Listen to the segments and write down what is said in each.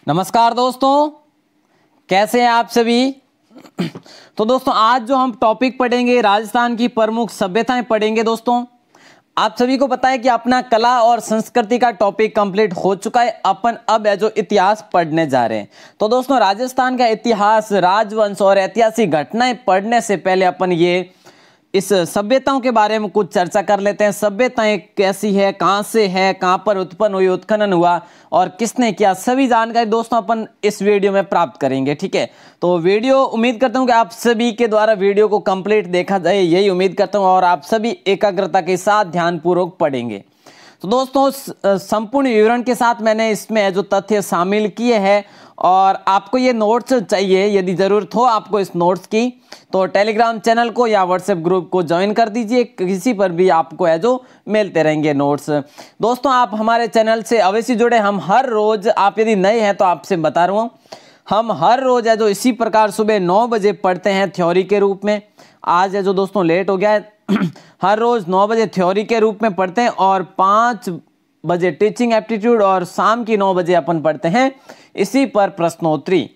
नमस्कार दोस्तों, कैसे हैं आप सभी। तो दोस्तों आज जो हम टॉपिक पढ़ेंगे राजस्थान की प्रमुख सभ्यताएं पढ़ेंगे। दोस्तों आप सभी को पता है कि अपना कला और संस्कृति का टॉपिक कंप्लीट हो चुका है। अपन अब है जो इतिहास पढ़ने जा रहे हैं। तो दोस्तों राजस्थान का इतिहास, राजवंश और ऐतिहासिक घटनाएं पढ़ने से पहले अपन ये इस सभ्यताओं के बारे में कुछ चर्चा कर लेते हैं। सभ्यताएं कैसी है, कहां से है, कहां पर उत्पन्न हुई, उत्खनन हुआ और किसने किया, सभी जानकारी दोस्तों अपन इस वीडियो में प्राप्त करेंगे। ठीक है, तो वीडियो उम्मीद करता हूं कि आप सभी के द्वारा वीडियो को कंप्लीट देखा जाए, यही उम्मीद करता हूं और आप सभी एकाग्रता के साथ ध्यानपूर्वक पढ़ेंगे। तो दोस्तों संपूर्ण विवरण के साथ मैंने इसमें जो तथ्य शामिल किए हैं और आपको ये नोट्स चाहिए, यदि जरूरत हो आपको इस नोट्स की, तो टेलीग्राम चैनल को या व्हाट्सएप ग्रुप को ज्वाइन कर दीजिए। किसी पर भी आपको है जो मिलते रहेंगे नोट्स। दोस्तों आप हमारे चैनल से अवश्य जुड़े। हम हर रोज, आप यदि नए हैं तो आपसे बता रहा हूँ, हम हर रोज है जो इसी प्रकार सुबह 9 बजे पढ़ते हैं थ्योरी के रूप में। आज है जो दोस्तों लेट हो गया है, हर रोज 9 बजे थ्योरी के रूप में पढ़ते हैं और 5 बजे टीचिंग एप्टीट्यूड और शाम की 9 बजे अपन पढ़ते हैं इसी पर प्रश्नोत्तरी।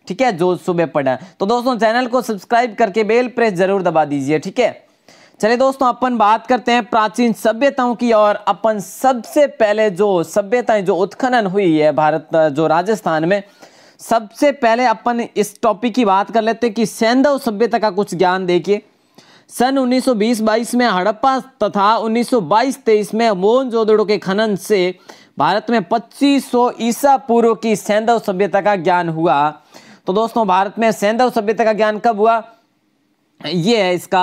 ठीक है, जो सुबह पढ़ा है। तो दोस्तों चैनल को सब्सक्राइब करके बेल प्रेस जरूर दबा दीजिए। ठीक है, चलिए दोस्तों अपन बात करते हैं प्राचीन सभ्यताओं की। और अपन सबसे पहले जो सभ्यताएं जो उत्खनन हुई है भारत जो राजस्थान में, सबसे पहले अपन इस टॉपिक की बात कर लेते हैं कि सैंधव सभ्यता का कुछ ज्ञान देखिए। सन 1920-22 में हड़प्पा तथा 1922-23 में मोहनजोदड़ो के खनन से भारत में 2500 ईसा पूर्व की सैंधव सभ्यता का ज्ञान हुआ। तो दोस्तों भारत में सैंधव सभ्यता का ज्ञान कब हुआ, ये है इसका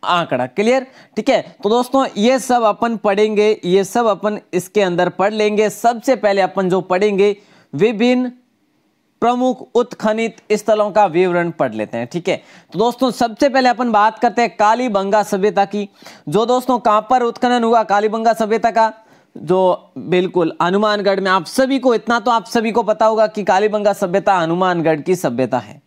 आंकड़ा। क्लियर। ठीक है, तो दोस्तों ये सब अपन पढ़ेंगे, ये सब अपन इसके अंदर पढ़ लेंगे। सबसे पहले अपन जो पढ़ेंगे विभिन्न प्रमुख उत्खनित स्थलों का विवरण पढ़ लेते हैं। ठीक है, तो दोस्तों सबसे पहले अपन बात करते हैं कालीबंगा सभ्यता की। जो दोस्तों कहां पर उत्खनन हुआ कालीबंगा सभ्यता का, जो बिल्कुल हनुमानगढ़ में। आप सभी को इतना तो आप सभी को पता होगा कि कालीबंगा सभ्यता हनुमानगढ़ की सभ्यता है।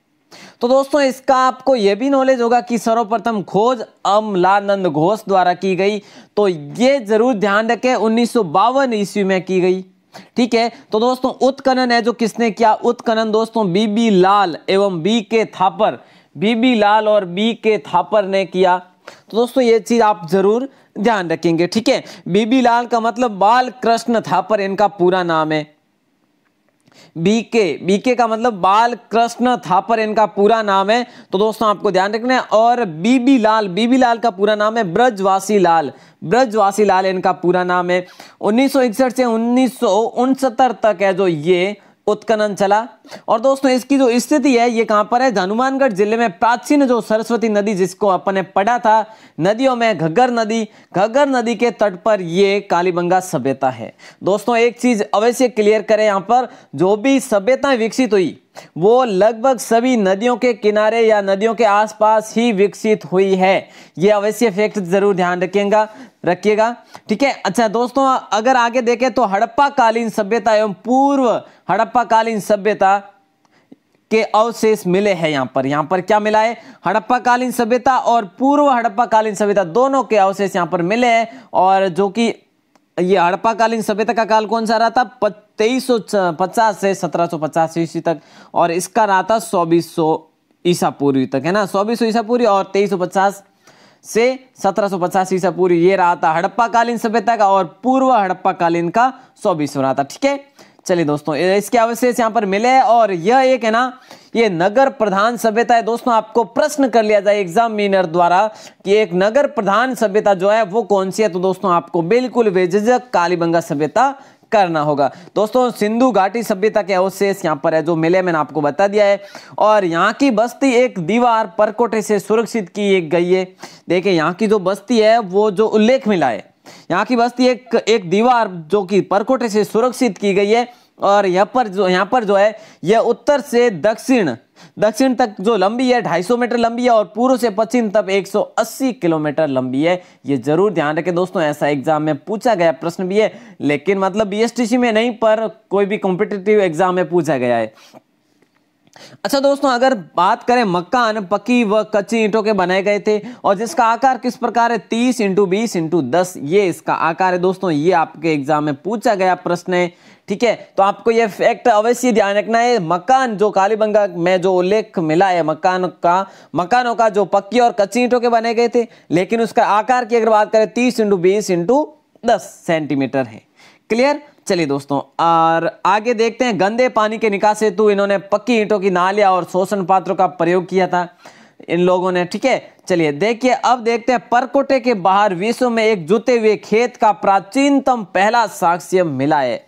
तो दोस्तों इसका आपको यह भी नॉलेज होगा कि सर्वप्रथम खोज अमलानंद घोष द्वारा की गई। तो ये जरूर ध्यान रखें 1952 ईस्वी में की गई। ठीक है, तो दोस्तों उत्खनन है जो किसने किया, उत्खनन दोस्तों बीबी लाल एवं बी के थापर, बीबी लाल और बी के थापर ने किया। तो दोस्तों ये चीज आप जरूर ध्यान रखेंगे। ठीक है, बीबी लाल का मतलब बाल कृष्ण थापर इनका पूरा नाम है। बीके का मतलब बाल कृष्ण थापर इनका पूरा नाम है। तो दोस्तों आपको ध्यान रखना है। और बीबी लाल का पूरा नाम है ब्रजवासी लाल इनका पूरा नाम है। 1961 से 1969 तक है जो ये उत्खनन चला। और दोस्तों इसकी जो स्थिति है ये कहां पर है, हनुमानगढ़ जिले में प्राचीन जो सरस्वती नदी जिसको अपन ने पढ़ा था, नदियों में घग्गर नदी के तट पर ये कालीबंगा सभ्यता है। दोस्तों एक चीज अवश्य क्लियर करें, यहां पर जो भी सभ्यताएं विकसित हुई वो लगभग सभी नदियों के किनारे या नदियों के आसपास ही विकसित हुई है। ये अवश्य फैक्ट जरूर ध्यान रखिएगा। ठीक है, अच्छा दोस्तों अगर आगे देखें तो हड़प्पा कालीन सभ्यता एवं पूर्व हड़प्पा कालीन सभ्यता के अवशेष मिले हैं। यहाँ पर क्या मिला है, हड़प्पा कालीन सभ्यता और पूर्व हड़प्पा कालीन सभ्यता दोनों के अवशेष यहाँ पर मिले हैं। और जो कि ये हड़प्पा कालीन सभ्यता का काल कौन सा रहा था, 2350 से 1750 ईस्वी तक, और इसका रहा था 2400 ईसा पूर्व तक, है ना। 2400 ईसा पूर्व और 2350 से 1750 ईसा पूर्व ये रहा था हड़प्पा कालीन सभ्यता का, और पूर्व हड़प्पा कालीन का 2400 रहा था। ठीक है, चलिए दोस्तों इसके अवशेष यहाँ पर मिले। और यह एक है ना, ये नगर प्रधान सभ्यता है। दोस्तों आपको प्रश्न कर लिया जाए एग्जामिनर द्वारा कि एक नगर प्रधान सभ्यता जो है वो कौन सी है, तो दोस्तों आपको बिल्कुल बेझिझक कालीबंगा सभ्यता करना होगा। दोस्तों सिंधु घाटी सभ्यता के अवशेष यहाँ पर है जो मिले, मैंने आपको बता दिया है। और यहाँ की बस्ती एक दीवार परकोटे से सुरक्षित की गई है। देखिए यहाँ की जो बस्ती है वो जो उल्लेख मिला है, यहाँ की बस्ती एक दीवार जो कि परकोटे से सुरक्षित की गई है। और यहाँ पर जो है यह उत्तर से दक्षिण तक जो लंबी है 250 मीटर लंबी है, और पूर्व से पश्चिम तक 180 किलोमीटर लंबी है। ये जरूर ध्यान रखें दोस्तों, ऐसा एग्जाम में पूछा गया प्रश्न भी है, लेकिन मतलब बीएसटीसी में नहीं, पर कोई भी कॉम्पिटिटिव एग्जाम में पूछा गया है। अच्छा दोस्तों, अगर बात करें मकान पक्की व कच्ची ईंटों के बनाए गए थे और जिसका आकार किस प्रकार है 30 × 20 × 10, ये इसका आकार है दोस्तों। ये आपके एग्जाम में पूछा गया प्रश्न है, ठीक है। तो आपको ये फैक्ट अवश्य ध्यान रखना है। मकान जो कालीबंगा में जो उल्लेख मिला है मकानों का जो पक्की और कच्ची ईंटों के बने गए थे, लेकिन उसका आकार की अगर बात करें 30 × 20 × 10 सेंटीमीटर है। क्लियर। चलिए दोस्तों, और आगे देखते हैं। गंदे पानी के निकास हेतु इन्होंने पक्की ईंटों की नालियां और शोषण पात्रों का प्रयोग किया था इन लोगों ने, ठीक है। चलिए देखिए, अब देखते हैं परकोटे के बाहर विश्व में एक जुते हुए खेत का प्राचीनतम पहला साक्ष्य मिला है।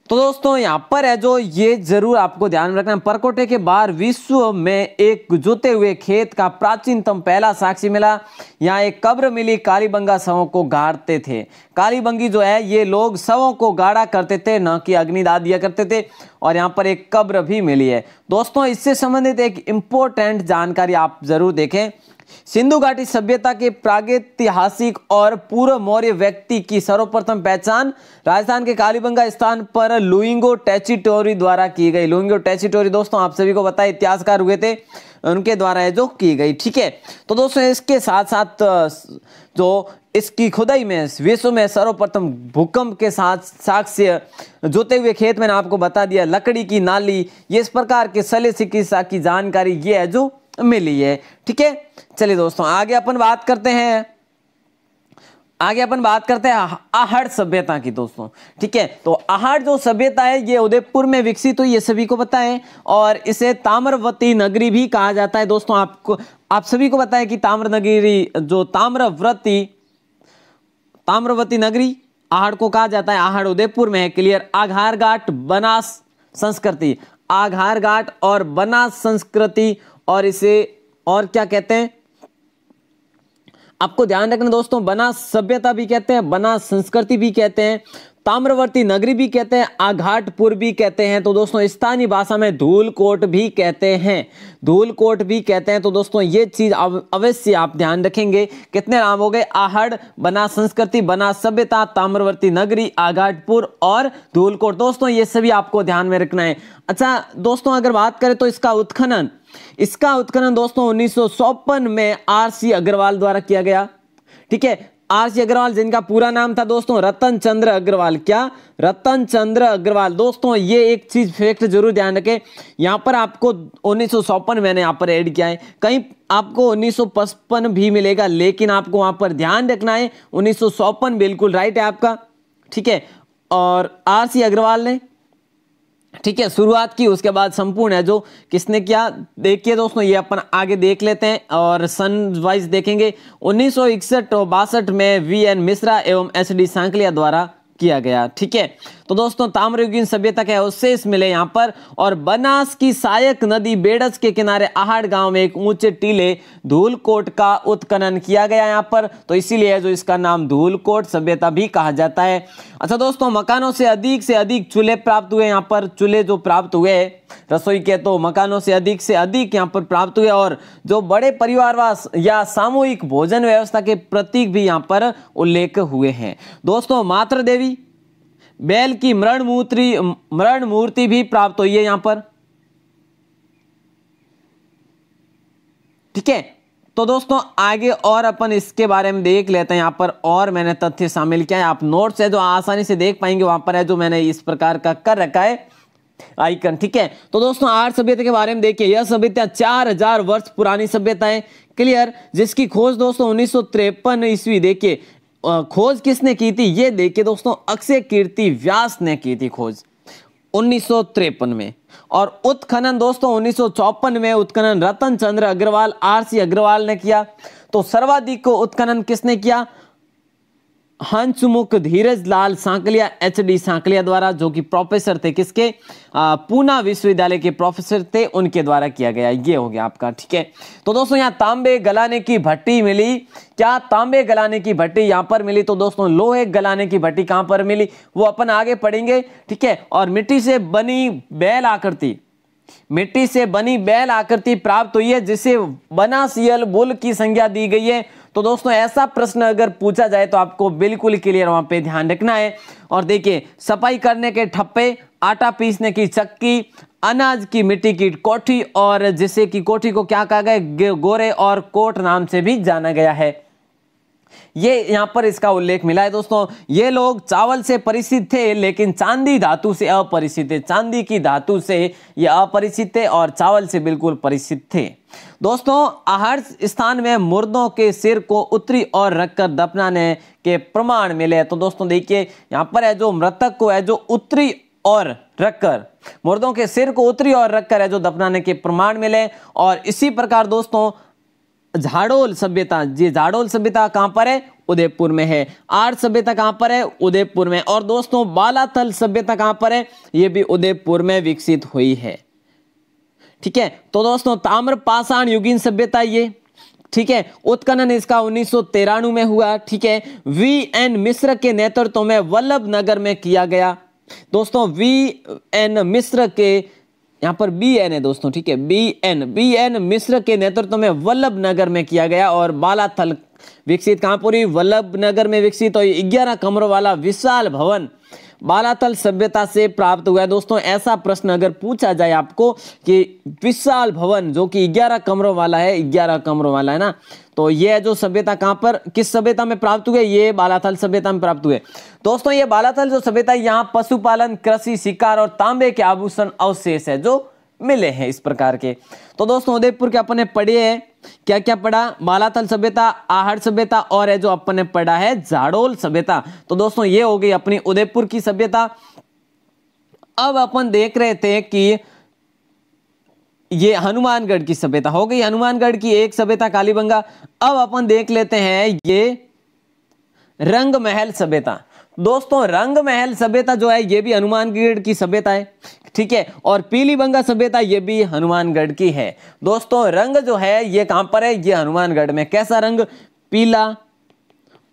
तो दोस्तों यहां पर है जो, ये जरूर आपको ध्यान में रखना, परकोटे के बाहर विश्व में एक जुते हुए खेत का प्राचीनतम पहला साक्ष्य मिला। यहाँ एक कब्र मिली, कालीबंगा शवों को गाड़ते थे। कालीबंगी जो है ये लोग शवों को गाड़ा करते थे, न कि अग्निदाह दिया करते थे। और यहाँ पर एक कब्र भी मिली है दोस्तों। इससे संबंधित एक इंपॉर्टेंट जानकारी आप जरूर देखें। सिंधु घाटी सभ्यता के प्रागैतिहासिक और पूर्व मौर्य व्यक्ति की सर्वप्रथम पहचान राजस्थान के कालीबंगा स्थान पर लुइंगो टेचिटोरी द्वारा की गई। लुइंगो टेचिटोरी दोस्तों आप सभी को पता है इतिहासकार हुए थे, उनके द्वारा है जो की गई, ठीक है। तो दोस्तों इसके साथ साथ जो इसकी खुदाई में विश्व में सर्वप्रथम भूकंप के साथ साक्ष्य जोते हुए खेत मैंने आपको बता दिया, लकड़ी की नाली, ये इस प्रकार के शल्य चिकित्सा की जानकारी ये है जो मिली है, ठीक है। चलिए दोस्तों आगे अपन बात करते हैं आहड़ सभ्यता की दोस्तों, ठीक है। तो आहड़ जो सभ्यता है ये उदयपुर में विकसित हुई, ये सभी को पता है। और इसे ताम्रवती नगरी भी कहा जाता है दोस्तों। आप सभी को पता है कि ताम्रवती नगरी आहड़ को कहा जाता है। आहड़ उदयपुर में है, क्लियर। आघार घाट बनास संस्कृति, आघार घाट और बनास संस्कृति, और इसे और क्या कहते हैं आपको ध्यान रखना दोस्तों, बनास सभ्यता भी कहते हैं, बनास संस्कृति भी कहते हैं, ताम्रवर्ती नगरी भी कहते हैं, आघाटपुर भी कहते हैं। तो दोस्तों स्थानीय भाषा में धूलकोट भी कहते हैं, धूलकोट भी कहते हैं। तो दोस्तों ये चीज अवश्य आप ध्यान रखेंगे। कितने नाम हो गए? आहड़, बनास संस्कृति, बनास सभ्यता, ताम्रवर्ती नगरी, आघाटपुर और धूलकोट। दोस्तों ये सभी आपको ध्यान में रखना है। अच्छा दोस्तों अगर बात करें तो इसका उत्खनन दोस्तों 1954 में आर.सी. अग्रवाल द्वारा किया गया, ठीक है। आर.सी. अग्रवाल जिनका पूरा नाम था दोस्तों रतन चंद्र अग्रवाल। क्या? रतन चंद्र अग्रवाल। दोस्तों ये एक चीज फैक्ट जरूर ध्यान रखें, यहां पर आपको 1954 मैंने यहां पर ऐड किया है, कहीं आपको 1955 भी मिलेगा, लेकिन आपको वहां पर ध्यान रखना है 1954 बिल्कुल राइट है आपका, ठीक है। और आर.सी. अग्रवाल ने, ठीक है, शुरुआत की, उसके बाद संपूर्ण है जो किसने किया। देखिए दोस्तों ये अपन आगे देख लेते हैं और सन वाइज देखेंगे। 1961 और 62 में वी.एन. मिश्रा एवं एस.डी. सांकलिया द्वारा किया गया, ठीक है। तो दोस्तों ताम्रयुगीन सभ्यता के अवशेष मिले यहाँ पर। और बनास की सहायक नदी बेड़स के किनारे आहड़ गांव में एक ऊंचे टीले धूलकोट का उत्खनन किया गया यहाँ पर, तो इसीलिए जो इसका नाम धूलकोट सभ्यता भी कहा जाता है। अच्छा दोस्तों मकानों से अधिक चूल्हे प्राप्त हुए यहाँ पर, चूल्हे जो प्राप्त हुए रसोई के, तो मकानों से अधिक यहाँ पर प्राप्त हुए। और जो बड़े परिवारवास या सामूहिक भोजन व्यवस्था के प्रतीक भी यहाँ पर उल्लेख हुए हैं। दोस्तों मातृ देवी बैल की मरण मूर्ति भी प्राप्त हुई है यहाँ पर, ठीक है। तो दोस्तों आगे और अपन इसके बारे में देख लेते हैं। यहाँ पर और मैंने तथ्य शामिल किया है, आप नोट्स है जो आसानी से देख पाएंगे, वहां पर है जो मैंने इस प्रकार का कर रखा है आइकन, ठीक है। तो दोस्तों आहड़ सभ्यता के बारे में देखिए, यह सभ्यता 4000 वर्ष पुरानी सभ्यता है, क्लियर, जिसकी खोज दोस्तों 1953 ईस्वी, देखिए खोज किसने की थी, ये देखिए दोस्तों अक्षय कीर्ति व्यास ने की थी खोज 1953 में। और उत्खनन दोस्तों 1954 में उत्खनन रतन चंद्र अग्रवाल आर.सी. अग्रवाल ने किया। तो सर्वाधिक उत्खनन किसने किया? हंसमुख धीरज लाल सांकलिया एच.डी. सांकलिया द्वारा, जो कि प्रोफेसर थे किसके? पूना विश्वविद्यालय के प्रोफेसर थे, उनके द्वारा किया गया। ये हो गया आपका, ठीक है। तो दोस्तों यहाँ तांबे गलाने की भट्टी मिली। क्या? तांबे गलाने की भट्टी यहाँ पर मिली। तो दोस्तों लोहे गलाने की भट्टी कहां पर मिली वो अपन आगे पढ़ेंगे, ठीक है। और मिट्टी से बनी बैल आकृति प्राप्त हुई है, जिसे बनासियल बुल की संज्ञा दी गई है। तो दोस्तों ऐसा प्रश्न अगर पूछा जाए तो आपको बिल्कुल क्लियर वहां पे ध्यान रखना है। और देखिए सफाई करने के ठप्पे, आटा पीसने की चक्की, अनाज की मिट्टी की कोठी, और जिसे की कोठी को क्या कहा गया, गोरे और कोट नाम से भी जाना गया है। ये यहां पर इसका उल्लेख मिला है दोस्तों। ये लोग चावल से परिचित थे लेकिन चांदी धातु से अपरिचित थे। चांदी की धातु से ये अपरिचित थे और चावल से बिल्कुल परिचित थे। दोस्तों आहार स्थान में मुर्दों के सिर को उत्तरी और रखकर दफनाने के प्रमाण मिले। तो दोस्तों देखिए यहां पर है जो मृतक को है जो उत्तरी और रखकर, मुर्दों के सिर को उत्तरी और रखकर है जो दफनाने के प्रमाण मिले। और इसी प्रकार दोस्तों झाड़ोल सभ्यता, ये झाड़ोल सभ्यता कहां पर है, उदयपुर में है। आर्य सभ्यता कहां पर है, उदयपुर में। और दोस्तों बालाथल सभ्यता कहां पर है, ये भी उदयपुर में विकसित हुई है। ठीक है, तो दोस्तों ताम्र पाषाण युगीन सभ्यता ये, ठीक है, उत्खनन इसका 1993 में हुआ। ठीक है, वी.एन. मिश्र के नेतृत्व में वल्लभ नगर में किया गया। दोस्तों वी.एन. मिश्र के, यहां पर बी.एन. है दोस्तों, ठीक है, बी.एन. मिश्र के नेतृत्व में वल्लभ नगर में किया गया। और बालाथल विकसित कहां पर हुई, वल्लभ नगर में विकसित। और 11 कमरों वाला विशाल भवन बालाथल सभ्यता से प्राप्त हुआ है। दोस्तों ऐसा प्रश्न अगर पूछा जाए आपको कि विशाल भवन जो कि 11 कमरों वाला है, 11 कमरों वाला है ना, तो ये जो सभ्यता कहां पर, किस सभ्यता में प्राप्त हुए, ये बालाथल सभ्यता में प्राप्त हुए। दोस्तों ये बालाथल जो सभ्यता, यहाँ पशुपालन, कृषि, शिकार और तांबे के आभूषण अवशेष है जो मिले हैं इस प्रकार के। तो दोस्तों उदयपुर के अपन ने पढ़े हैं, क्या क्या पढ़ा, बालाथल सभ्यता, आहड़ सभ्यता और है जो अपन ने पढ़ा है झाड़ोल सभ्यता। तो दोस्तों ये हो गई अपनी उदयपुर की सभ्यता। अब अपन देख रहे थे कि ये हनुमानगढ़ की सभ्यता हो गई, हनुमानगढ़ की एक सभ्यता कालीबंगा। अब अपन देख लेते हैं ये रंग महल सभ्यता। दोस्तों रंग महल सभ्यता जो है ये भी हनुमानगढ़ की सभ्यता है, ठीक है। और पीलीबंगा सभ्यता ये भी हनुमानगढ़ की है। दोस्तों रंग जो है ये कहां पर है, ये हनुमानगढ़ में। कैसा रंग, पीला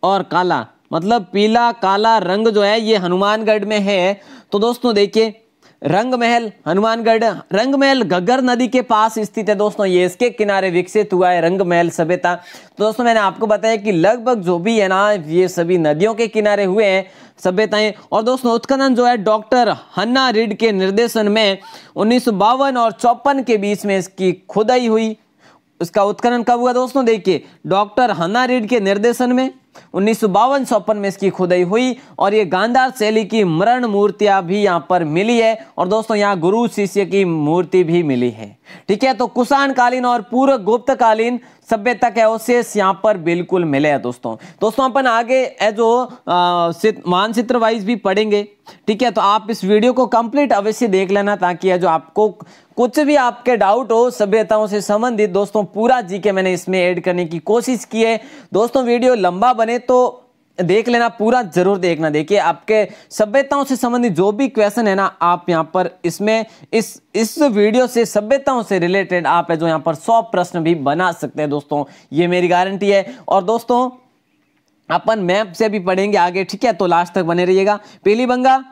और काला, मतलब पीला काला रंग जो है ये हनुमानगढ़ में है। तो दोस्तों देखिए रंग महल हनुमानगढ़, रंग महल घग्गर नदी के पास स्थित है दोस्तों, ये इसके किनारे विकसित हुआ है रंग महल सभ्यता। तो दोस्तों मैंने आपको बताया कि लगभग जो भी है ना ये सभी नदियों के किनारे हुए हैं सभ्यताएं। और दोस्तों उत्खनन जो है डॉक्टर हन्ना रीड के निर्देशन में 1952 और 54 के बीच में इसकी खुदाई हुई। इसका उत्खनन कब हुआ दोस्तों, देखिए डॉक्टर हन्ना रीड के निर्देशन में 1952-54 में इसकी खुदाई हुई। और ये गांधार शैली की मरण मूर्तियां भी यहाँ पर मिली है। और दोस्तों यहाँ गुरु शिष्य की मूर्ति भी मिली है, ठीक है। तो कुषाण कालीन और पूर्व गुप्त कालीन सभ्यता के अवशेष यहाँ पर बिल्कुल मिले हैं दोस्तों अपन आगे जो मानचित्र वाइज भी पढ़ेंगे, ठीक है। तो आप इस वीडियो को कंप्लीट अवश्य देख लेना ताकि जो आपको कुछ भी आपके डाउट हो सभ्यताओं से संबंधित, दोस्तों पूरा जीके मैंने इसमें ऐड करने की कोशिश की है। दोस्तों वीडियो लंबा बने तो देख लेना, पूरा जरूर देखना। देखिए आपके सभ्यताओं से संबंधित जो भी क्वेश्चन है ना, आप यहाँ पर इसमें इस वीडियो से सभ्यताओं से रिलेटेड आप है जो यहाँ पर 100 प्रश्न भी बना सकते हैं दोस्तों, ये मेरी गारंटी है। और दोस्तों अपन मैप से भी पढ़ेंगे आगे, ठीक है। तो लास्ट तक बने रहिएगा। पीलीबंगा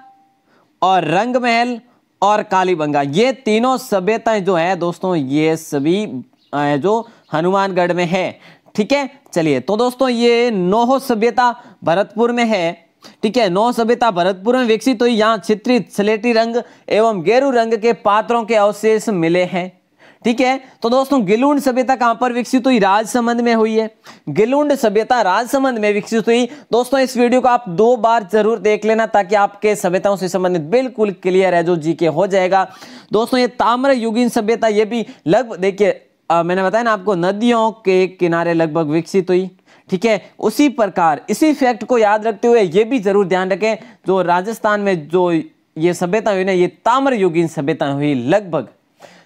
और रंग महल और कालीबंगा ये तीनों सभ्यताएं जो है दोस्तों ये सभी जो हनुमानगढ़ में है, ठीक है। चलिए तो दोस्तों ये नौह सभ्यता भरतपुर में है, ठीक है। नौह सभ्यता भरतपुर में विकसित हुई। यहाँ चित्रित स्लेटी रंग एवं गेरू रंग के पात्रों के अवशेष मिले हैं, ठीक है। तो दोस्तों गिलुंड सभ्यता कहां पर विकसित हुई, राजसमंद में हुई है। गिलुंड सभ्यता राजसमंद में विकसित हुई। दोस्तों इस वीडियो को आप 2 बार जरूर देख लेना ताकि आपके सभ्यताओं से संबंधित बिल्कुल क्लियर है जो जीके हो जाएगा। दोस्तों ये ताम्र युगीन सभ्यता ये भी लगभग देखिए मैंने बताया ना आपको नदियों के किनारे लगभग विकसित हुई, ठीक है। उसी प्रकार इसी फैक्ट को याद रखते हुए ये भी जरूर ध्यान रखें जो राजस्थान में जो ये सभ्यता हुई ना ये ताम्र युगीन सभ्यता हुई,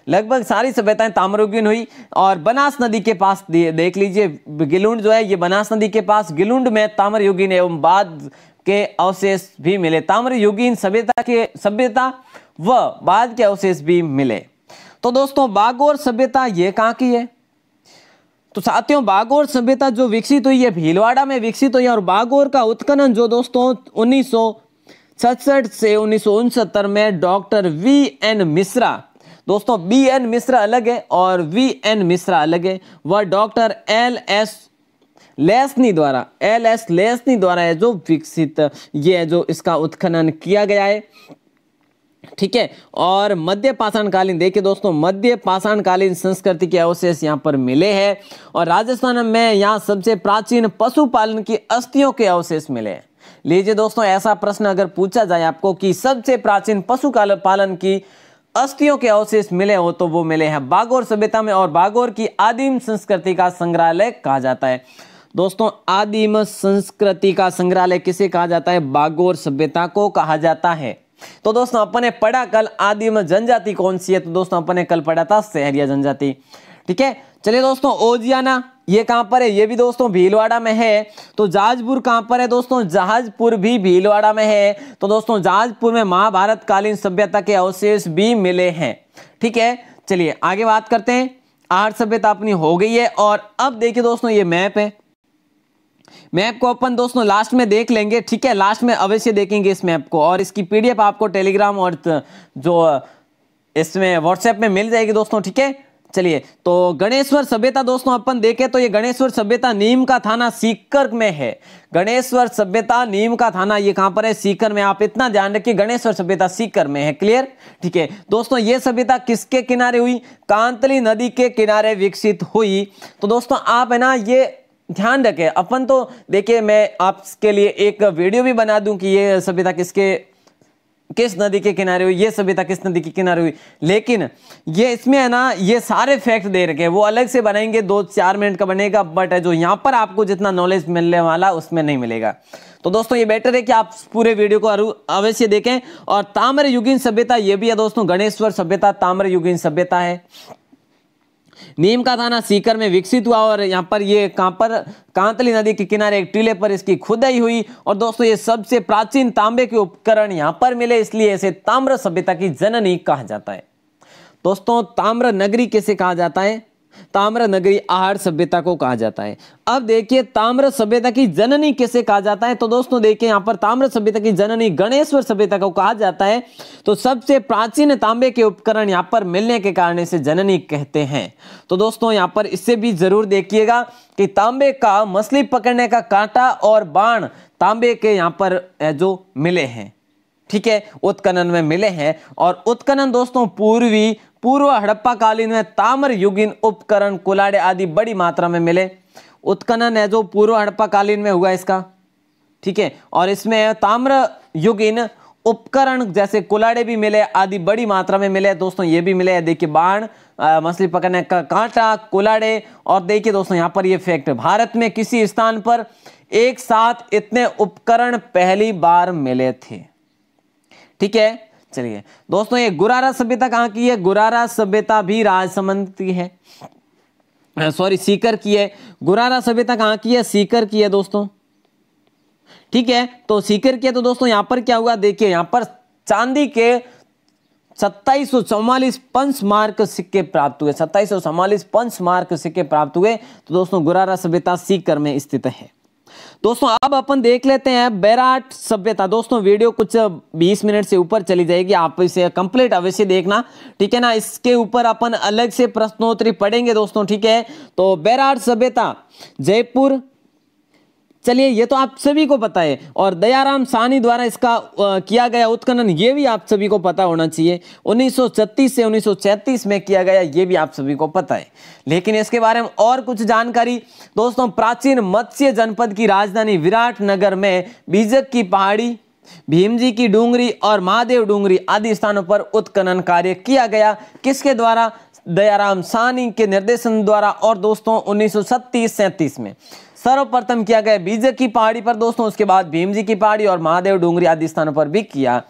लगभग सारी सभ्यताएं ताम्रयुगीन हुई। और बनास नदी के पास देख लीजिए गिलुंड जो है ये बनास नदी के पास, गिलुंड में ताम्रयुगीन एवं बाद के अवशेष भी मिले। ताम्रयुगीन सभ्यता व बाद के अवशेष भी मिले। तो दोस्तों बागोर सभ्यता ये कहाँ की है, तो साथियों बागोर सभ्यता जो विकसित हुई है भीलवाड़ा में विकसित हुई है। और बागोर का उत्खनन जो दोस्तों 1966 से 1969 में डॉक्टर वी.एन. मिश्रा, दोस्तों बी.एन. मिश्रा अलग है और वी.एन. मिश्रा अलग है, वह डॉक्टर एल.एस. लेस्नी द्वारा है जो विकसित ये जो इसका उत्खनन किया गया है, ठीक है। और मध्य पाषाणकालीन, देखिए दोस्तों मध्य पाषाणकालीन संस्कृति के अवशेष यहाँ पर मिले हैं। और राजस्थान में यहाँ सबसे प्राचीन पशुपालन की अस्थियों के अवशेष मिले हैं। लीजिए दोस्तों, ऐसा प्रश्न अगर पूछा जाए आपको कि सबसे प्राचीन पशुपालन की अस्थियों के अवशेष मिले हो तो वो मिले हैं बागोर सभ्यता में। और बागोर की आदिम संस्कृति का संग्रहालय कहा जाता है। दोस्तों आदिम संस्कृति का संग्रहालय किसे कहा जाता है? बागोर सभ्यता को कहा जाता है। तो दोस्तों अपन ने पढ़ा कल आदिम जनजाति कौन सी है, तो दोस्तों अपन ने कल पढ़ा था सहरिया जनजाति। ठीक है, चलिए दोस्तों ओजियाना ये कहां पर है? ये भी दोस्तों भीलवाड़ा में है। तो जहाजपुर कहां पर है दोस्तों? जहाजपुर भी भीलवाड़ा में है। तो दोस्तों जहाजपुर में महाभारत कालीन सभ्यता के अवशेष भी मिले हैं। ठीक है, चलिए आगे बात करते हैं। आहट सभ्यता अपनी हो गई है। और अब देखिए दोस्तों ये मैप है, मैप को अपन दोस्तों लास्ट में देख लेंगे। ठीक है, लास्ट में अवश्य देखेंगे इस मैप को। और इसकी पीडीएफ आपको टेलीग्राम और जो इसमें व्हाट्सएप में मिल जाएगी दोस्तों। ठीक है, चलिए तो गणेश्वर सभ्यता दोस्तों अपन देखें तो ये गणेश्वर सभ्यता नीम का थाना सीकर में है। गणेश्वर सभ्यता नीम का थाना ये कहां पर है? सीकर में। आप इतना ध्यान रखिए गणेश्वर सभ्यता सीकर में है। क्लियर? ठीक है दोस्तों, ये सभ्यता किसके किनारे हुई? कांतली नदी के किनारे विकसित हुई। तो दोस्तों आप है ना ये ध्यान रखें। अपन तो देखिए मैं आपके लिए एक वीडियो भी बना दूं कि ये सभ्यता किस नदी के किनारे हुई, ये सभ्यता किस नदी के किनारे हुई, लेकिन ये इसमें है ना ये सारे फैक्ट दे रखे हैं, वो अलग से बनाएंगे, 2-4 मिनट का बनेगा। बट जो यहाँ पर आपको जितना नॉलेज मिलने वाला उसमें नहीं मिलेगा। तो दोस्तों ये बेटर है कि आप पूरे वीडियो को अवश्य देखें। और ताम्र युगीन सभ्यता ये भी है दोस्तों, गणेश्वर सभ्यता ताम्र युगीन सभ्यता है। नीम का थाना सीकर में विकसित हुआ। और यहाँ पर ये कहां पर? कांतली नदी के किनारे एक टीले पर इसकी खुदाई हुई। और दोस्तों ये सबसे प्राचीन तांबे के उपकरण यहाँ पर मिले, इसलिए इसे ताम्र सभ्यता की जननी कहा जाता है। दोस्तों ताम्र नगरी किसे कहा जाता है? ताम्र नगरी आहट सभ्यता को कहा जाता है। अब देखिए ताम्र सभ्यता की जननी किसे कहा जाता है? तो दोस्तों देखिए यहाँ पर ताम्र सभ्यता की जननी गणेश्वर सभ्यता को कहा जाता है। तो सबसे प्राचीन तांबे के उपकरण यहाँ पर मिलने के कारण इसे जननी कहते हैं। तो दोस्तों यहाँ पर इससे भी जरूर देखिएगा कि तांबे का मछली पकड़ने का कांटा और बाण तांबे के यहाँ पर जो मिले हैं। ठीक है, उत्खनन में मिले हैं। और उत्खनन दोस्तों पूर्व हड़प्पा कालीन में ताम्र युगीन उपकरण कुलाड़े आदि बड़ी मात्रा में मिले। उत्खनन है जो पूर्व हड़प्पा कालीन में हुआ इसका। ठीक है, और इसमें ताम्र युगीन उपकरण जैसे कुलाड़े भी मिले, आदि बड़ी मात्रा में मिले। दोस्तों ये भी मिले, देखिए बाण, मछली पकड़ने का कांटा, कुलाड़े। और देखिए दोस्तों यहाँ पर ये फैक्ट, भारत में किसी स्थान पर एक साथ इतने उपकरण पहली बार मिले थे। ठीक है, चलिए दोस्तों ये गुरारा सभ्यता कहां की है? गुरारा सभ्यता भी राजसमंद की है, सॉरी सीकर की है। गुरारा सभ्यता कहां की है? सीकर की है दोस्तों। ठीक है, तो सीकर की है। तो दोस्तों यहां पर क्या हुआ? देखिए यहां पर चांदी के 2744 पंचमार्क सिक्के प्राप्त हुए। 2744 पंचमार्क सिक्के प्राप्त हुए। तो दोस्तों गुरारा सभ्यता सीकर में स्थित है। दोस्तों अब अपन देख लेते हैं बेराट सभ्यता। दोस्तों वीडियो कुछ 20 मिनट से ऊपर चली जाएगी, आप इसे कंप्लीट अवश्य देखना। ठीक है ना, इसके ऊपर अपन अलग से प्रश्नोत्तरी पढ़ेंगे दोस्तों। ठीक है, तो बेराट सभ्यता जयपुर, चलिए ये तो आप सभी को पता है। और दयाराम साहनी द्वारा इसका किया गया उत्खनन, ये भी आप सभी को पता होना चाहिए। 1936 से 1936 में किया गया, ये भी आप सभी को पता है। लेकिन इसके बारे में और कुछ जानकारी दोस्तों, प्राचीन मत्स्य जनपद की राजधानी विराटनगर में बीजक की पहाड़ी, भीमजी की डूंगरी और महादेव डूंगरी आदि स्थानों पर उत्खनन कार्य किया गया। किसके द्वारा? दयाराम साहनी के निर्देशन द्वारा। और दोस्तों 1937-37 में सर्वप्रथम किया गया बीजक की पहाड़ी पर दोस्तों, उसके बाद भीमजी की पहाड़ी और महादेव डूंगरी आदि स्थानों पर भी किया।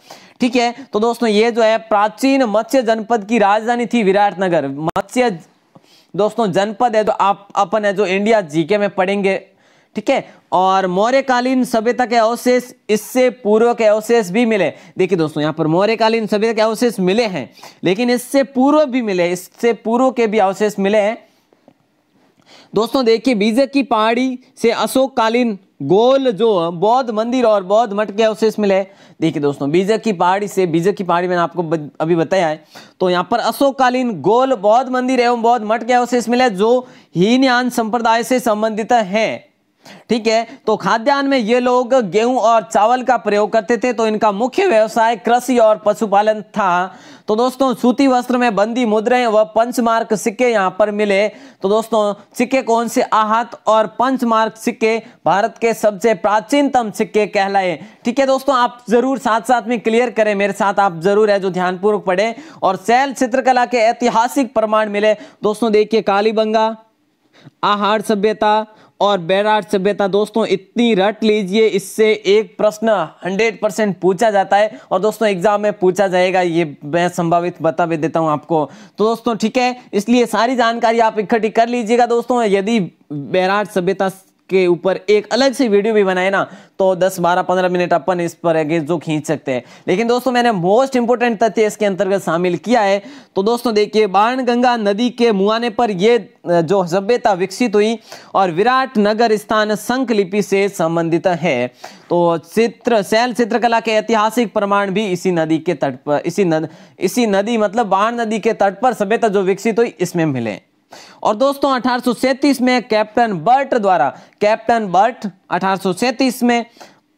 ठीक है, तो दोस्तों ये जो है प्राचीन मत्स्य जनपद की राजधानी थी विराटनगर। मत्स्य दोस्तों जनपद है, तो आप अपन है जो इंडिया जीके में पढ़ेंगे। ठीक है, और मौर्यकालीन सभ्यता के अवशेष, इससे पूर्व के अवशेष भी मिले। देखिए दोस्तों यहाँ पर मौर्यकालीन सभ्यता के अवशेष मिले हैं, लेकिन इससे पूर्व भी मिले, इससे पूर्व के भी अवशेष मिले हैं। दोस्तों देखिए बीजक की पहाड़ी से अशोककालीन गोल जो बौद्ध मंदिर और बौद्ध मठ के अवशेष मिले। देखिए दोस्तों बीजक की पहाड़ी मैंने आपको अभी बताया है। तो यहाँ पर अशोककालीन गोल बौद्ध मंदिर एवं बौद्ध मठ के अवशेष मिले जो हीनयान संप्रदाय से संबंधित हैं। ठीक है। तो खाद्यान्न में ये लोग गेहूं और चावल का प्रयोग करते थे। तो इनका मुख्य व्यवसाय कृषि और पशुपालन था। तो दोस्तों सूती वस्त्र में बंदी मुद्राएं व पंचमार्क सिक्के यहां पर मिले। तो दोस्तों सिक्के कौन से? आहत और पंचमार्क सिक्के भारत के सबसे प्राचीनतम सिक्के कहलाए। ठीक है दोस्तों, आप जरूर साथ साथ में क्लियर करें मेरे साथ, आप जरूर है जो ध्यानपूर्वक पढ़ें। और शैल चित्रकला के ऐतिहासिक प्रमाण मिले। दोस्तों देखिए कालीबंगा, आहड़ सभ्यता और बेराट सभ्यता। दोस्तों इतनी रट लीजिए, इससे एक प्रश्न 100% पूछा जाता है और दोस्तों एग्जाम में पूछा जाएगा, ये मैं संभावित बता भी देता हूं आपको। तो दोस्तों ठीक है, इसलिए सारी जानकारी आप इकट्ठी कर लीजिएगा। दोस्तों यदि बेराट सभ्यता के ऊपर एक अलग से वीडियो भी बनाए ना तो 10, 12, 15 मिनट अपन इस पर जो खींच सकते हैं। लेकिन दोस्तों मैंने मोस्ट इंपोर्टेंट तथ्य इसके अंतर्गत शामिल किया है। तो दोस्तों देखिए बाणगंगा नदी के मुहाने पर ये जो सभ्यता विकसित हुई और विराट नगर स्थान शंख लिपि से संबंधित है। तो शैल चित्रकला के ऐतिहासिक प्रमाण भी इसी नदी के तट पर, इसी नदी मतलब बाण नदी के तट पर सभ्यता जो विकसित हुई इसमें मिले। और दोस्तों 1837 में कैप्टन बर्ट 1837 में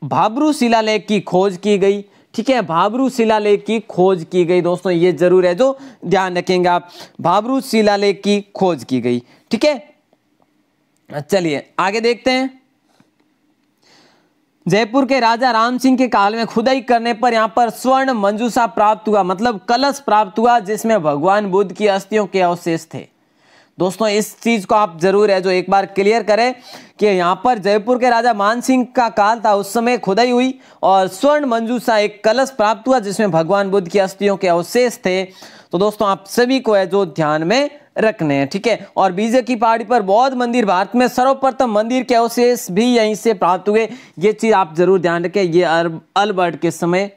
भाब्रू शिलालेख की खोज की गई। ठीक है, भाब्रू शिलालेख की खोज की गई। दोस्तों ये जरूर है जो ध्यान रखेंगे आप, भाब्रू शिलालेख की खोज की गई। ठीक है, चलिए आगे देखते हैं। जयपुर के राजा राम सिंह के काल में खुदाई करने पर यहां पर स्वर्ण मंजूषा प्राप्त हुआ, मतलब कलश प्राप्त हुआ जिसमें भगवान बुद्ध की अस्थियों के अवशेष थे। दोस्तों इस चीज को आप जरूर है जो एक बार क्लियर करें कि यहाँ पर जयपुर के राजा मान सिंह का काल था, उस समय खुदाई हुई और स्वर्ण मंजूषा एक कलश प्राप्त हुआ जिसमें भगवान बुद्ध की अस्थियों के अवशेष थे। तो दोस्तों आप सभी को है जो ध्यान में रखने हैं। ठीक है, और बीजे की पहाड़ी पर बौद्ध मंदिर, भारत में सर्वप्रथम मंदिर के अवशेष भी यहीं से प्राप्त हुए। ये चीज आप जरूर ध्यान रखें। ये अल्बर्ट के समय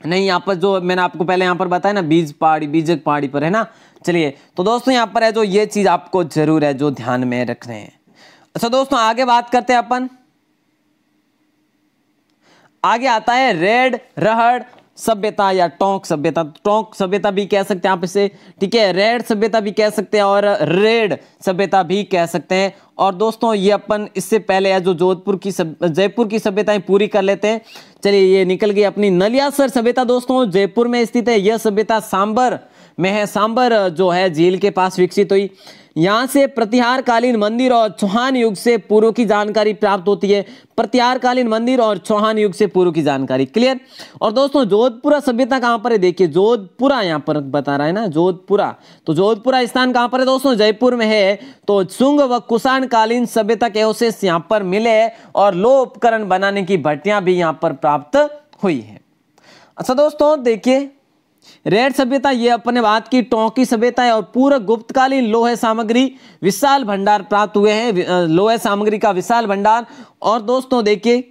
नहीं, यहाँ पर जो मैंने आपको पहले यहाँ पर बताया ना बीजक पहाड़ी पर है ना। चलिए तो दोस्तों यहाँ पर है जो ये चीज आपको जरूर है जो ध्यान में रखने हैं। अच्छा दोस्तों आगे बात करते हैं अपन। आगे आता है रेड रहड़ सभ्यता या टोंक सभ्यता। टोंक सभ्यता भी कह सकते हैं आप इसे। ठीक है, रेड सभ्यता भी कह सकते हैं और रेड सभ्यता भी कह सकते हैं। और दोस्तों ये अपन इससे पहले है जो जयपुर की सभ्यताएं पूरी कर लेते हैं। चलिए ये निकल गई अपनी नलियासर सभ्यता। दोस्तों जयपुर में स्थित है। यह सभ्यता सांबर में है। सांबर जो है झील के पास विकसित हुई। यहां से प्रतिहार कालीन मंदिर और चौहान युग से पूर्व की जानकारी प्राप्त होती है। प्रतिहार कालीन मंदिर और चौहान युग से पूर्व की जानकारी क्लियर। और दोस्तों जोधपुरा सभ्यता कहां पर है? देखिए जोधपुरा यहां पर बता रहा है ना, जोधपुरा। तो जोधपुरा स्थान कहां पर है दोस्तों? जयपुर में है। तो शुंग व कुषाण कालीन सभ्यता के अवशेष यहां पर मिले और लोह उपकरण बनाने की भट्टियां भी यहां पर प्राप्त हुई है। अच्छा दोस्तों देखिए रेड सभ्यता ये अपने बात की। टोंकी सभ्यता है और पूर्व गुप्तकालीन लोहे सामग्री विशाल भंडार प्राप्त हुए हैं। लोहे सामग्री का विशाल भंडार। और दोस्तों देखिए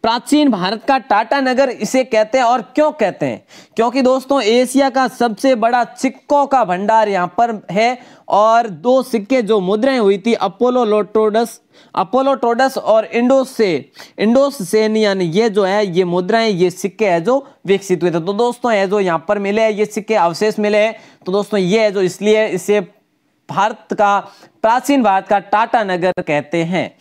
प्राचीन भारत का टाटा नगर इसे कहते हैं। और क्यों कहते हैं? क्योंकि दोस्तों एशिया का सबसे बड़ा सिक्कों का भंडार यहाँ पर है। और 2 सिक्के जो मुद्राएं हुई थी अपोलोटोडस और इंडोसेनियन, ये जो है ये मुद्राएं ये सिक्के है जो विकसित हुए थे। तो दोस्तों है जो यहाँ पर मिले हैं ये सिक्के अवशेष मिले हैं। तो दोस्तों ये है जो इसलिए इसे प्राचीन भारत का टाटा नगर कहते हैं।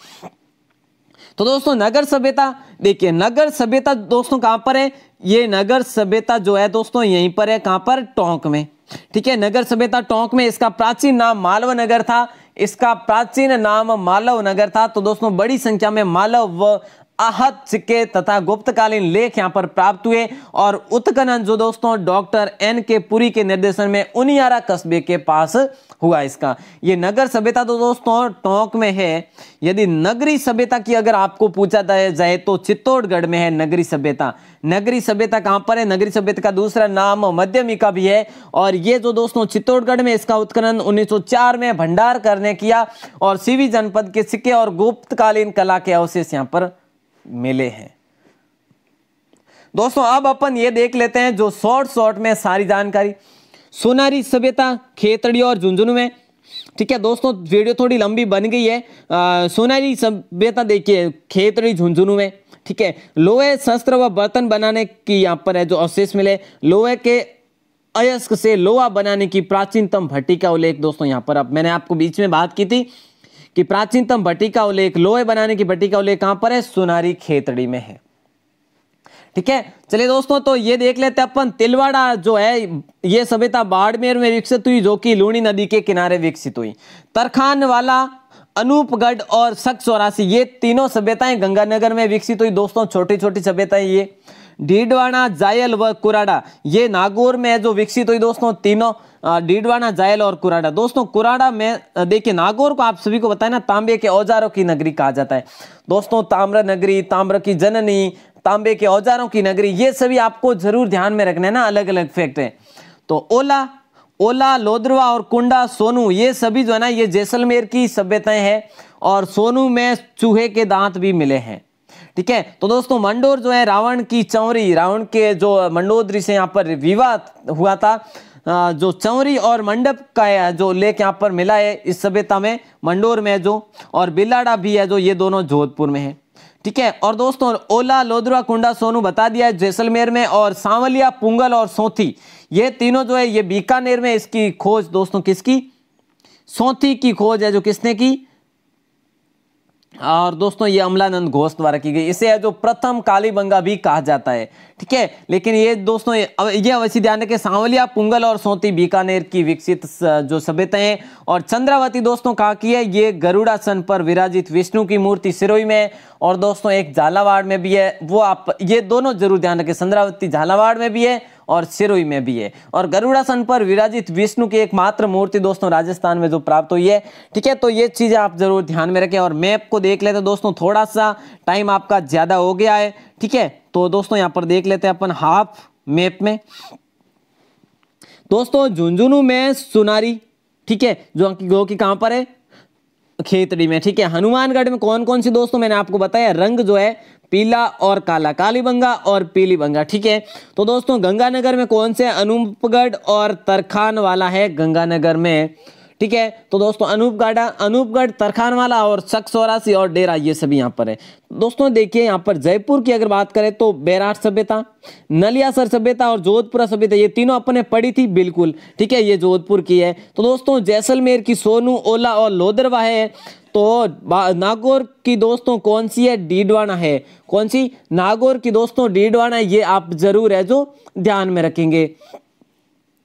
तो दोस्तों नगर सभ्यता देखिए, नगर सभ्यता दोस्तों कहां पर है? ये नगर सभ्यता जो है दोस्तों यहीं पर है। कहां पर? टोंक में। ठीक है, नगर सभ्यता टोंक में। इसका प्राचीन नाम मालव नगर था। इसका प्राचीन नाम मालव नगर था। तो दोस्तों बड़ी संख्या में मालव व आहत सिक्के तथा गुप्तकालीन लेख यहां पर प्राप्त हुए। और उत्खनन जो दोस्तों डॉक्टर N.K. पुरी के निर्देशन में उनियारा कस्बे के पास हुआ इसका। ये नगर सभ्यता तो दोस्तों टोंक में है। यदि नगरी सभ्यता की अगर आपको पूछा जाए तो चित्तौड़गढ़ में है नगरी सभ्यता। नगरी सभ्यता कहां पर है? नगरी सभ्यता का दूसरा नाम मध्यमिका भी है। और ये जो दोस्तों चित्तौड़गढ़ में इसका उत्खनन 1904 में भंडार करने किया और सीवी जनपद के सिक्के और गुप्तकालीन कला के अवशेष यहां पर मिले हैं। दोस्तों अब अपन ये देख लेते हैं जो शॉर्ट में सारी जानकारी। सोनारी सभ्यता खेतड़ी और झुंझुनू में। ठीक है दोस्तों वीडियो थोड़ी लंबी बन गई है। सोनारी सभ्यता देखिए खेतड़ी झुंझुनू में। ठीक है, लोहे शस्त्र व बर्तन बनाने की यहाँ पर है जो अवशेष मिले। लोहे के अयस्क से लोहा बनाने की प्राचीनतम भट्टी का उल्लेख दोस्तों यहाँ पर। अब मैंने आपको बीच में बात की थी कि प्राचीनतम भट्टी का उल्लेख, लोहे बनाने की भट्टी का उल्लेख कहां पर है? सुनारी खेतड़ी में है। ठीक है, चलिए दोस्तों, तो ये देख लेते हैं अपन तिलवाड़ा जो है ये सभ्यता बाड़मेर में विकसित हुई, जो कि लूणी नदी के किनारे विकसित हुई। तरखान वाला, अनूपगढ़ और शक 84 ये तीनों सभ्यताएं गंगानगर में विकसित हुई। दोस्तों छोटी छोटी सभ्यताएं ये। डीडवाना, जायल व कुराड़ा ये नागौर में जो विकसित हुई दोस्तों, तीनों डीडवाना, जायल और कुराड़ा। दोस्तों कुराड़ा में देखिए, नागौर को आप सभी को बताया ना तांबे के औजारों की नगरी कहा जाता है। दोस्तों ताम्र नगरी, ताम्र की जननी, तांबे के औजारों की नगरी, ये सभी आपको जरूर ध्यान में रखना है ना, अलग अलग फैक्ट है। तो ओला, लोदरवा और कुंडा, सोनू ये सभी जो है ना ये जैसलमेर की सभ्यताएं हैं। और सोनू में चूहे के दांत भी मिले हैं। ठीक है, तो दोस्तों मंडोर जो है रावण की चौरी, रावण के जो मंडोदरी से यहाँ पर विवाद हुआ था, जो चौरी और मंडप का जो लेख यहाँ पर मिला है इस सभ्यता में, मंडोर में जो, और बिलाड़ा भी है जो, ये दोनों जोधपुर में है। ठीक है, और दोस्तों ओला, लोदरवा, कुंडा, सोनू बता दिया है जैसलमेर में, और सांवलिया, पुंगल और सोथी ये तीनों जो है ये बीकानेर में। इसकी खोज दोस्तों किसकी? सोथी की खोज है जो किसने की? और दोस्तों ये अमलानंद घोष द्वारा की गई। इसे है जो प्रथम कालीबंगा भी कहा जाता है। ठीक है, लेकिन ये दोस्तों ये अवश्य ध्यान रखें, सांवलिया, पुंगल और सोती बीकानेर की विकसित जो सभ्यताएं हैं। और चंद्रावती दोस्तों कहाँ की है? ये गरुड़ासन पर विराजित विष्णु की मूर्ति सिरोही में, और दोस्तों एक झालावाड़ में भी है। वो आप ये दोनों जरूर ध्यान रखें, चंद्रावती झालावाड़ में भी है और सिरोही में भी है। और गरुड़ासन पर विराजित विष्णु की एकमात्र मूर्ति दोस्तों राजस्थान में जो प्राप्त हुई है। ठीक है, तो ये चीजें आप जरूर ध्यान में रखें। और मैप को देख लेते दोस्तों, थोड़ा सा टाइम आपका ज्यादा हो गया है। ठीक है, तो दोस्तों यहाँ पर देख लेते हैं अपन हाफ मैप में। दोस्तों झुंझुनू में सुनारी, ठीक है, जो कि कहां पर है? खेतड़ी में। ठीक है, हनुमानगढ़ में कौन कौन सी दोस्तों मैंने आपको बताया, रंग जो है पीला और काला, कालीबंगा और पीलीबंगा। ठीक है, तो दोस्तों गंगानगर में कौन से? अनूपगढ़ और तरखान वाला है गंगानगर में। ठीक है, तो दोस्तों अनूपगढ़, तरखान वाला और शक 84 और डेरा ये सभी यहाँ पर है। दोस्तों देखिए यहाँ पर जयपुर की अगर बात करें तो बैराट सभ्यता, नलियासर सभ्यता और जोधपुरा सभ्यता ये तीनों अपने पढ़ी थी बिल्कुल। ठीक है, ये जोधपुर की है। तो दोस्तों जैसलमेर की सोनू, ओला और लोदरवा है। तो नागौर की दोस्तों कौन सी है? डीडवाना है। कौन सी? नागौर की दोस्तों डीडवाना, ये आप जरूर है जो ध्यान में रखेंगे।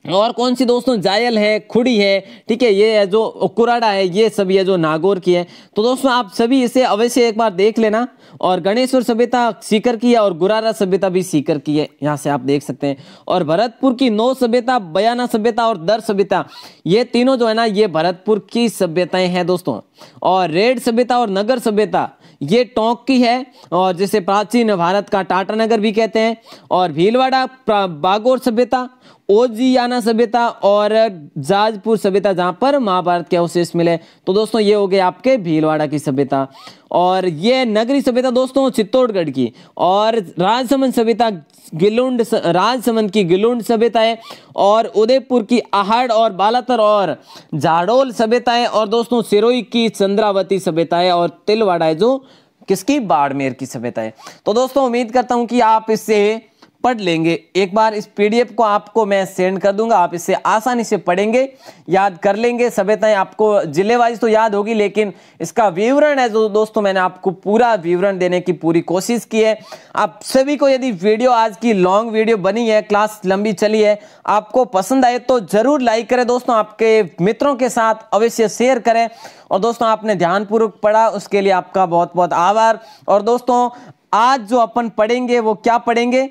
और कौन सी दोस्तों? जायल है, खुड़ी है। ठीक है, ये है जो कुराड़ा है, ये सभी है जो नागौर की है। तो दोस्तों आप सभी इसे अवश्य एक बार देख लेना। और गणेश्वर सभ्यता सीकर की है और गुरारा सभ्यता भी सीकर की है, यहाँ से आप देख सकते हैं। और भरतपुर की नौ सभ्यता, बयाना सभ्यता और दर सभ्यता ये तीनों जो है ना ये भरतपुर की सभ्यताएं हैं दोस्तों। और रेड सभ्यता और नगर सभ्यता ये टोंक की है, और जिसे प्राचीन भारत का टाटानगर भी कहते हैं। और भीलवाड़ा बागोर सभ्यता, ओजियाना सभ्यता और जाजपुर सभ्यता जहां पर महाभारत के अवशेष मिले। तो दोस्तों ये हो गए आपके भीलवाड़ा की सभ्यता। और ये नगरी सभ्यता दोस्तों चित्तौड़गढ़ की। और राजसमंद सभ्यता राजसमंद की गिलुंड सभ्यता है। और उदयपुर की आहड़ और बालातर और जाडोल सभ्यता है। और दोस्तों सिरोही की चंद्रावती सभ्यता है। और तिलवाड़ा है जो किसकी? बाड़मेर की सभ्यता है। तो दोस्तों उम्मीद करता हूं कि आप इससे पढ़ लेंगे। एक बार इस पीडीएफ को आपको मैं सेंड कर दूंगा, आप इससे आसानी से पढ़ेंगे, याद कर लेंगे। सभ्यताएं आपको जिले वाइज तो याद होगी, लेकिन इसका विवरण है जो दोस्तों मैंने आपको पूरा विवरण देने की पूरी कोशिश की है। आप सभी को यदि वीडियो आज की लॉन्ग वीडियो बनी है, क्लास लंबी चली है, आपको पसंद आए तो जरूर लाइक करें दोस्तों, आपके मित्रों के साथ अवश्य शेयर करें। और दोस्तों आपने ध्यानपूर्वक पढ़ा उसके लिए आपका बहुत बहुत आभार। और दोस्तों आज जो अपन पढ़ेंगे वो क्या पढ़ेंगे?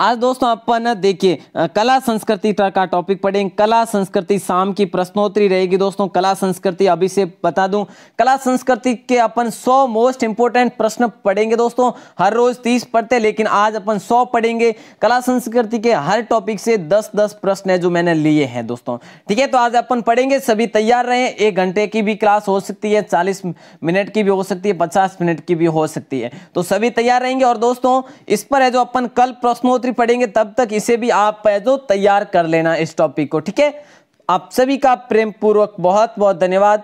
आज दोस्तों अपन देखिए कला संस्कृति का टॉपिक पढ़ेंगे। कला संस्कृति शाम की प्रश्नोत्तरी रहेगी दोस्तों। कला संस्कृति अभी से बता दूं, कला संस्कृति के अपन 100 मोस्ट इंपोर्टेंट प्रश्न पढ़ेंगे दोस्तों। हर रोज 30 पढ़ते, लेकिन आज अपन 100 पढ़ेंगे। कला संस्कृति के हर टॉपिक से 10-10 प्रश्न है जो मैंने लिए हैं दोस्तों। ठीक है, तो आज अपन पढ़ेंगे, सभी तैयार रहें। 1 घंटे की भी क्लास हो सकती है, 40 मिनट की भी हो सकती है, 50 मिनट की भी हो सकती है, तो सभी तैयार रहेंगे। और दोस्तों इस पर है जो अपन कल प्रश्नोत्तरी पढ़ेंगे, तब तक इसे भी आप जो तैयार कर लेना इस टॉपिक को। ठीक है, आप सभी का प्रेम पूर्वक बहुत बहुत धन्यवाद।